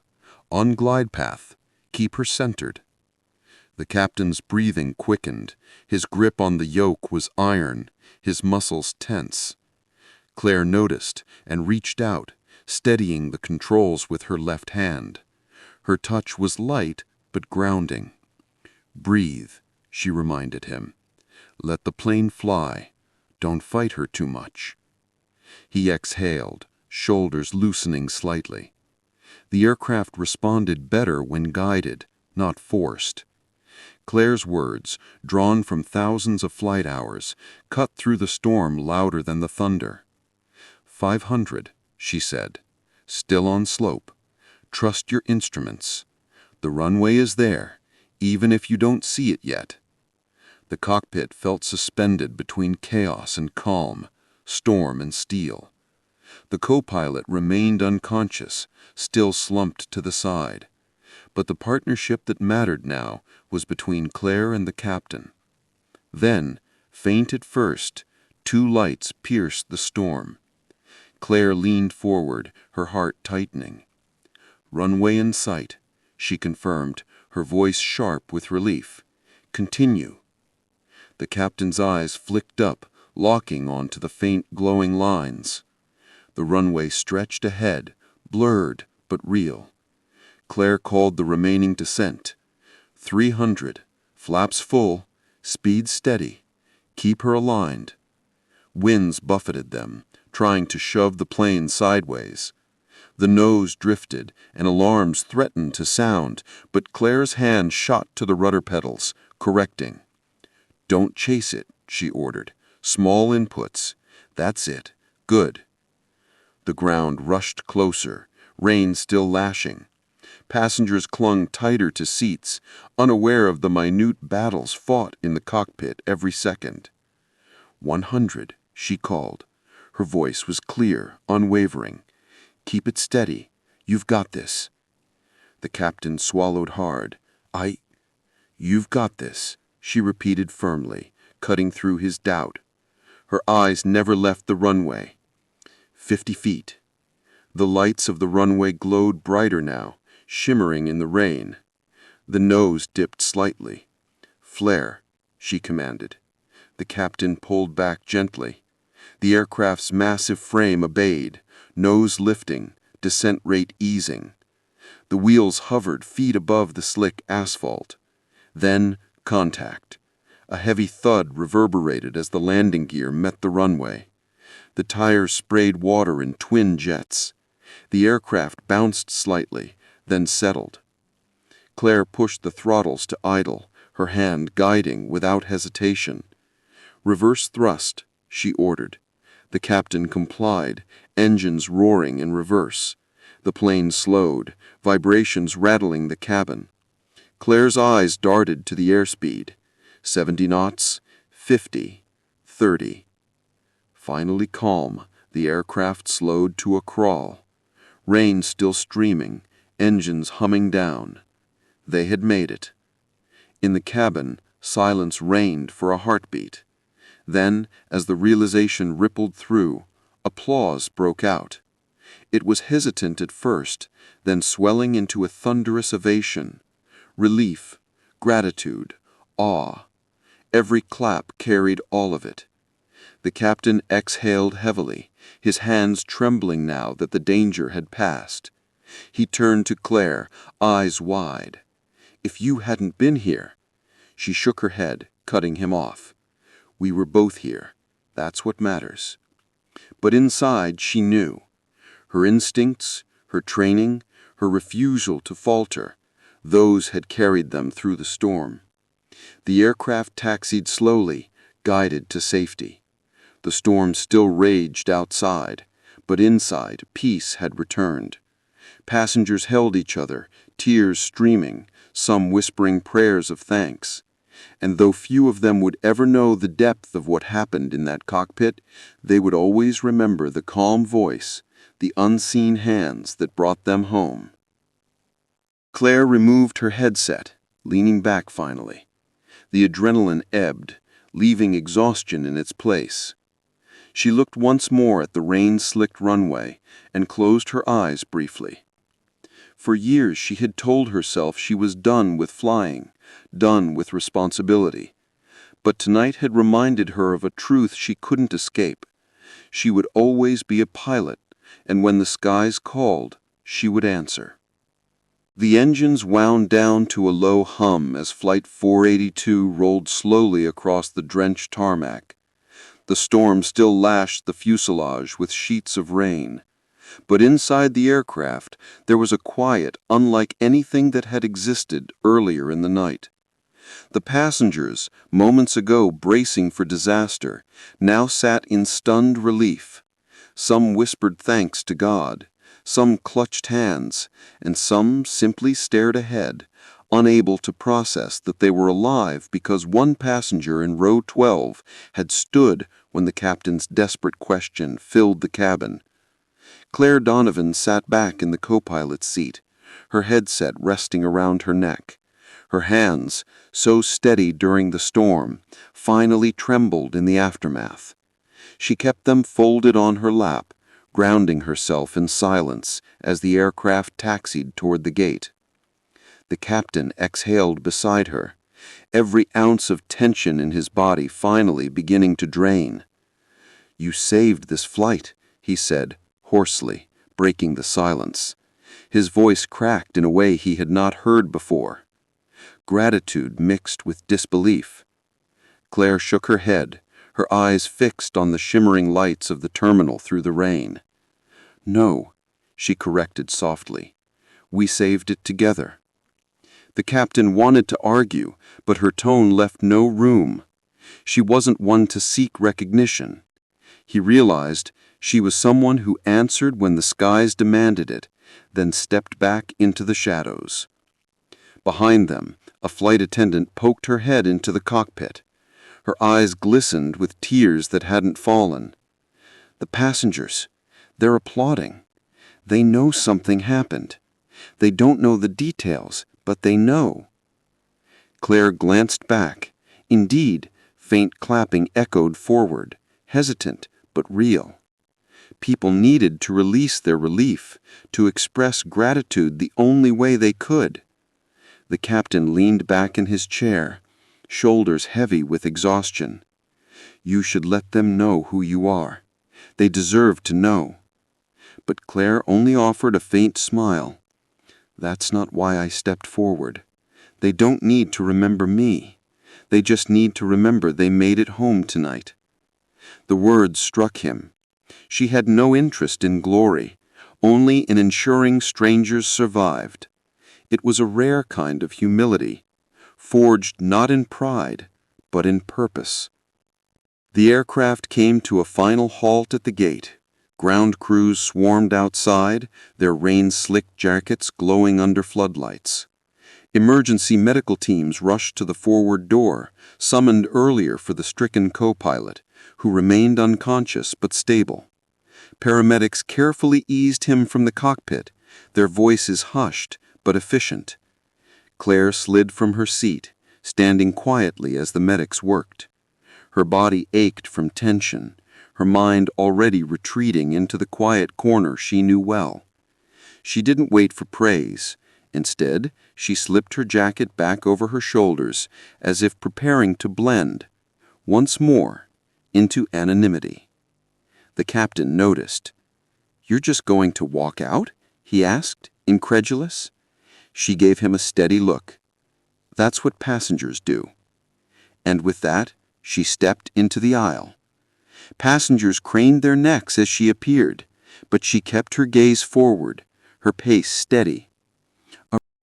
"On glide path. Keep her centered." The captain's breathing quickened. His grip on the yoke was iron, his muscles tense. Claire noticed and reached out, steadying the controls with her left hand. Her touch was light but grounding. "Breathe," she reminded him. "Let the plane fly. Don't fight her too much." He exhaled, shoulders loosening slightly. The aircraft responded better when guided, not forced. Claire's words, drawn from thousands of flight hours, cut through the storm louder than the thunder. 500, she said. "Still on slope. Trust your instruments. The runway is there, even if you don't see it yet." The cockpit felt suspended between chaos and calm, storm and steel. The co-pilot remained unconscious, still slumped to the side. But the partnership that mattered now was between Clare and the captain. Then, faint at first, two lights pierced the storm. Clare leaned forward, her heart tightening. "Runway in sight," she confirmed, her voice sharp with relief. "Continue." The captain's eyes flicked up, locking onto the faint glowing lines. The runway stretched ahead, blurred but real. Clare called the remaining descent. 300, flaps full, speed steady. Keep her aligned. Winds buffeted them, trying to shove the plane sideways. The nose drifted, and alarms threatened to sound, but Clare's hand shot to the rudder pedals, correcting. "Don't chase it," she ordered. "Small inputs. That's it. Good." The ground rushed closer, rain still lashing. Passengers clung tighter to seats, unaware of the minute battles fought in the cockpit every second. 100, she called. Her voice was clear, unwavering. "Keep it steady. You've got this." The captain swallowed hard. You've got this," she repeated firmly, cutting through his doubt. Her eyes never left the runway. 50 feet. The lights of the runway glowed brighter now, shimmering in the rain. The nose dipped slightly. "Flare," she commanded. The captain pulled back gently. The aircraft's massive frame obeyed, nose lifting, descent rate easing. The wheels hovered feet above the slick asphalt. Then contact. A heavy thud reverberated as the landing gear met the runway. The tires sprayed water in twin jets. The aircraft bounced slightly, then settled. Clare pushed the throttles to idle, her hand guiding without hesitation. "Reverse thrust," she ordered. The captain complied, engines roaring in reverse. The plane slowed, vibrations rattling the cabin. Clare's eyes darted to the airspeed. 70 knots, 50, 30. Finally calm, the aircraft slowed to a crawl. Rain still streaming, engines humming down. They had made it. In the cabin, silence reigned for a heartbeat. Then, as the realization rippled through, applause broke out. It was hesitant at first, then swelling into a thunderous ovation. Relief, gratitude, awe. Every clap carried all of it. The captain exhaled heavily, his hands trembling now that the danger had passed. He turned to Clare, eyes wide. "If you hadn't been here—" She shook her head, cutting him off. "We were both here. That's what matters." But inside she knew. Her instincts, her training, her refusal to falter, those had carried them through the storm. The aircraft taxied slowly, guided to safety. The storm still raged outside, but inside peace had returned. Passengers held each other, tears streaming, some whispering prayers of thanks. And though few of them would ever know the depth of what happened in that cockpit, they would always remember the calm voice, the unseen hands that brought them home. Clare removed her headset, leaning back finally. The adrenaline ebbed, leaving exhaustion in its place. She looked once more at the rain-slicked runway and closed her eyes briefly. For years she had told herself she was done with flying, done with responsibility. But tonight had reminded her of a truth she couldn't escape. She would always be a pilot, and when the skies called, she would answer. The engines wound down to a low hum as Flight 482 rolled slowly across the drenched tarmac. The storm still lashed the fuselage with sheets of rain. But inside the aircraft, there was a quiet unlike anything that had existed earlier in the night. The passengers, moments ago bracing for disaster, now sat in stunned relief. Some whispered thanks to God, some clutched hands, and some simply stared ahead, unable to process that they were alive because one passenger in row 12 had stood when the captain's desperate question filled the cabin. Clare Donovan sat back in the co-pilot's seat, her headset resting around her neck. Her hands, so steady during the storm, finally trembled in the aftermath. She kept them folded on her lap, grounding herself in silence as the aircraft taxied toward the gate. The captain exhaled beside her, every ounce of tension in his body finally beginning to drain. "You saved this flight," he said, hoarsely, breaking the silence. His voice cracked in a way he had not heard before. Gratitude mixed with disbelief. Claire shook her head, her eyes fixed on the shimmering lights of the terminal through the rain. "No," she corrected softly. "We saved it together." The captain wanted to argue, but her tone left no room. She wasn't one to seek recognition. He realized she was someone who answered when the skies demanded it, then stepped back into the shadows. Behind them, a flight attendant poked her head into the cockpit. Her eyes glistened with tears that hadn't fallen. "The passengers, they're applauding. They know something happened. They don't know the details, but they know." Claire glanced back. Indeed, faint clapping echoed forward, hesitant but real. People needed to release their relief, to express gratitude the only way they could. The captain leaned back in his chair, shoulders heavy with exhaustion. "You should let them know who you are. They deserve to know." But Claire only offered a faint smile. "That's not why I stepped forward. They don't need to remember me. They just need to remember they made it home tonight." The words struck him. She had no interest in glory, only in ensuring strangers survived. It was a rare kind of humility, forged not in pride, but in purpose. The aircraft came to a final halt at the gate. Ground crews swarmed outside, their rain-slicked jackets glowing under floodlights. Emergency medical teams rushed to the forward door, summoned earlier for the stricken co-pilot, who remained unconscious but stable. Paramedics carefully eased him from the cockpit, their voices hushed but efficient. Claire slid from her seat, standing quietly as the medics worked. Her body ached from tension, her mind already retreating into the quiet corner she knew well. She didn't wait for praise. Instead, she slipped her jacket back over her shoulders, as if preparing to blend, once more, into anonymity. The captain noticed. "You're just going to walk out?" he asked, incredulous. She gave him a steady look. "That's what passengers do." And with that, she stepped into the aisle. Passengers craned their necks as she appeared, but she kept her gaze forward, her pace steady.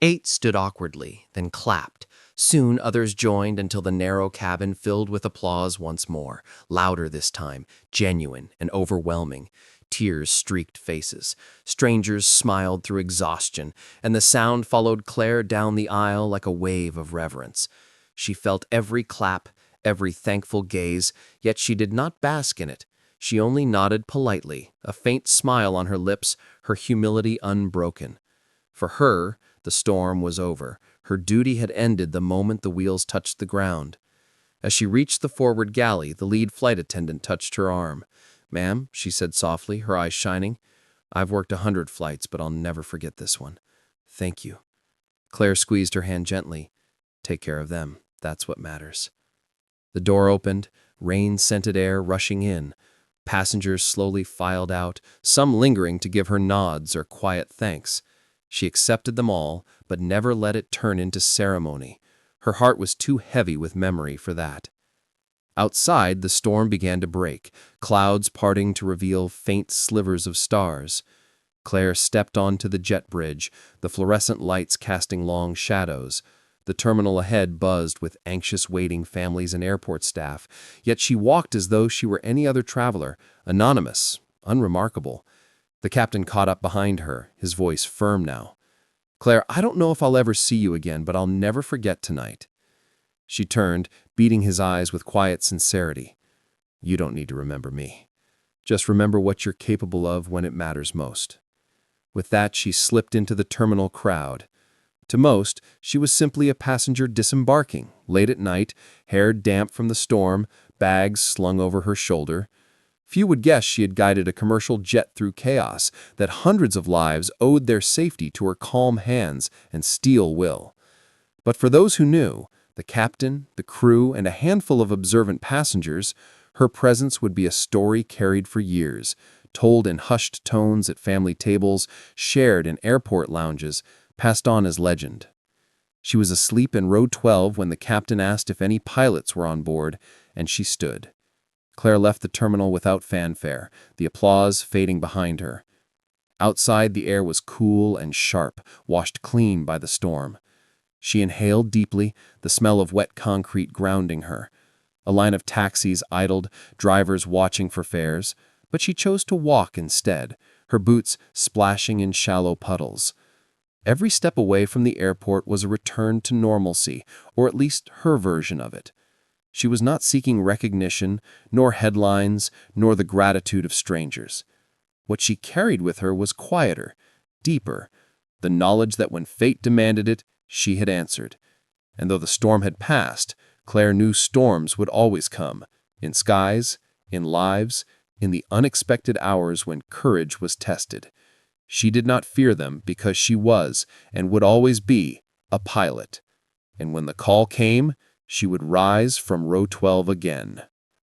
8 stood awkwardly, then clapped. Soon others joined until the narrow cabin filled with applause once more, louder this time, genuine and overwhelming. Tears streaked faces. Strangers smiled through exhaustion, and the sound followed Claire down the aisle like a wave of reverence. She felt every clap, every thankful gaze, yet she did not bask in it. She only nodded politely, a faint smile on her lips, her humility unbroken. For her, the storm was over. Her duty had ended the moment the wheels touched the ground. As she reached the forward galley, the lead flight attendant touched her arm. "Ma'am," she said softly, her eyes shining, "I've worked 100 flights, but I'll never forget this one. Thank you." Claire squeezed her hand gently. "Take care of them. That's what matters." The door opened, rain-scented air rushing in. Passengers slowly filed out, some lingering to give her nods or quiet thanks. She accepted them all, but never let it turn into ceremony. Her heart was too heavy with memory for that. Outside, the storm began to break, clouds parting to reveal faint slivers of stars. Claire stepped onto the jet bridge, the fluorescent lights casting long shadows. The terminal ahead buzzed with anxious waiting families and airport staff, yet she walked as though she were any other traveler, anonymous, unremarkable. The captain caught up behind her, his voice firm now. "Claire, I don't know if I'll ever see you again, but I'll never forget tonight." She turned, beating his eyes with quiet sincerity. "You don't need to remember me." Just remember what you're capable of when it matters most." With that, she slipped into the terminal crowd. To most, she was simply a passenger disembarking, late at night, hair damp from the storm, bags slung over her shoulder. Few would guess she had guided a commercial jet through chaos, that hundreds of lives owed their safety to her calm hands and steel will. But for those who knew, the captain, the crew, and a handful of observant passengers, her presence would be a story carried for years, told in hushed tones at family tables, shared in airport lounges, passed on as legend. She was asleep in row 12 when the captain asked if any pilots were on board, and she stood. Claire left the terminal without fanfare, the applause fading behind her. Outside, the air was cool and sharp, washed clean by the storm. She inhaled deeply, the smell of wet concrete grounding her. A line of taxis idled, drivers watching for fares, but she chose to walk instead, her boots splashing in shallow puddles. Every step away from the airport was a return to normalcy, or at least her version of it. She was not seeking recognition, nor headlines, nor the gratitude of strangers. What she carried with her was quieter, deeper, the knowledge that when fate demanded it, she had answered. And though the storm had passed, Claire knew storms would always come, in skies, in lives, in the unexpected hours when courage was tested. She did not fear them because she was, and would always be, a pilot. And when the call came, she would rise from row 12 again.